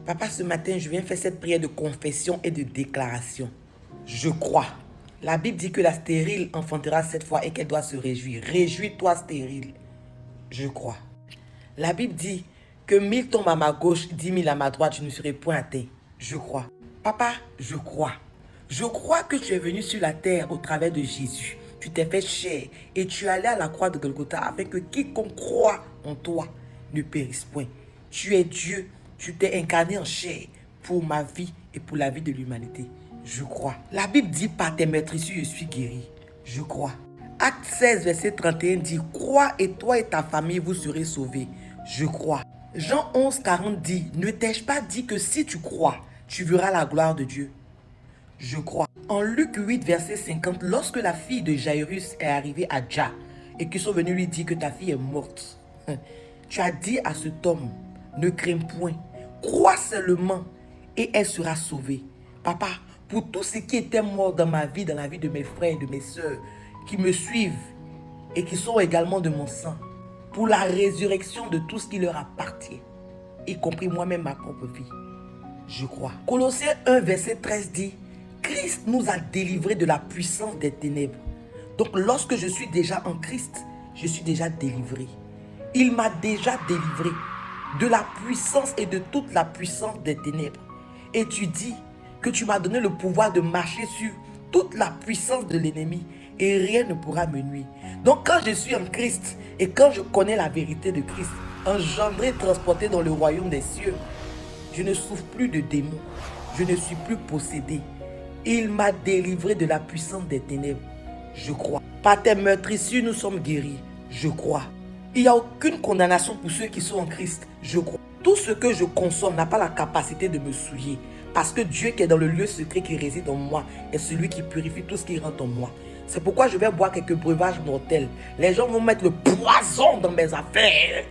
Papa, ce matin, je viens faire cette prière de confession et de déclaration. Je crois. La Bible dit que la stérile enfantera 7 fois et qu'elle doit se réjouir. Réjouis-toi, stérile. Je crois. La Bible dit que 1000 tombent à ma gauche, 10 000 à ma droite, je ne serai point atteint. Je crois. Papa, je crois. Je crois que tu es venu sur la terre au travers de Jésus. Tu t'es fait chair et tu es allé à la croix de Golgotha afin que quiconque croit en toi ne périsse point. Tu es Dieu, tu t'es incarné en chair pour ma vie et pour la vie de l'humanité. Je crois. La Bible dit par tes meurtrissures je suis guéri. Je crois. Acte 16, verset 31 dit crois et toi et ta famille vous serez sauvés. Je crois. Jean 11, 40 dit ne t'ai-je pas dit que si tu crois, tu verras la gloire de Dieu. Je crois. En Luc 8, verset 50, lorsque la fille de Jairus est arrivée à Dja et qu'ils sont venus lui dire que ta fille est morte, tu as dit à cet homme, ne crains point, crois seulement et elle sera sauvée. Papa, pour tous ceux qui étaient morts dans ma vie, dans la vie de mes frères et de mes soeurs, qui me suivent et qui sont également de mon sang, pour la résurrection de tout ce qui leur appartient, y compris moi-même, ma propre vie, je crois. Colossiens 1, verset 13 dit, Christ nous a délivrés de la puissance des ténèbres. Donc lorsque je suis déjà en Christ, je suis déjà délivré. Il m'a déjà délivré de la puissance et de toute la puissance des ténèbres. Et tu dis que tu m'as donné le pouvoir de marcher sur toute la puissance de l'ennemi et rien ne pourra me nuire. Donc quand je suis en Christ et quand je connais la vérité de Christ, engendré, transporté dans le royaume des cieux, je ne souffre plus de démons, je ne suis plus possédé. Il m'a délivré de la puissance des ténèbres. Je crois. Par tes meurtrissures, nous sommes guéris. Je crois. Il n'y a aucune condamnation pour ceux qui sont en Christ. Je crois. Tout ce que je consomme n'a pas la capacité de me souiller. Parce que Dieu qui est dans le lieu secret qui réside en moi est celui qui purifie tout ce qui rentre en moi. C'est pourquoi je vais boire quelques breuvages mortels. Les gens vont mettre le poison dans mes affaires.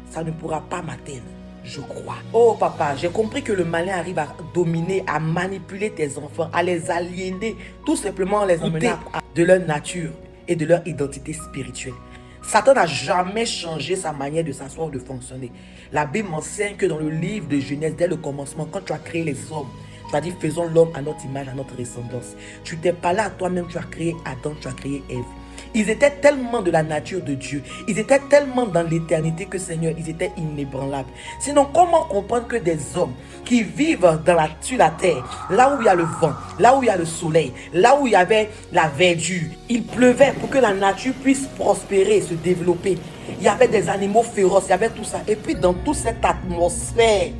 Ça ne pourra pas m'atteindre. Je crois. Oh papa, j'ai compris que le malin arrive à dominer, à manipuler tes enfants, à les aliéner, tout simplement en les emmenant de leur nature et de leur identité spirituelle. Satan n'a jamais changé sa manière de s'asseoir ou de fonctionner. La Bible m'enseigne que dans le livre de Genèse, dès le commencement, quand tu as créé les hommes, tu as dit faisons l'homme à notre image, à notre ressemblance. Tu t'es parlé à toi-même, tu as créé Adam, tu as créé Ève. Ils étaient tellement de la nature de Dieu. Ils étaient tellement dans l'éternité que Seigneur, ils étaient inébranlables. Sinon, comment comprendre que des hommes qui vivent sur la terre, là où il y a le vent, là où il y a le soleil, là où il y avait la verdure, il pleuvait pour que la nature puisse prospérer, se développer. Il y avait des animaux féroces, il y avait tout ça. Et puis dans toute cette atmosphère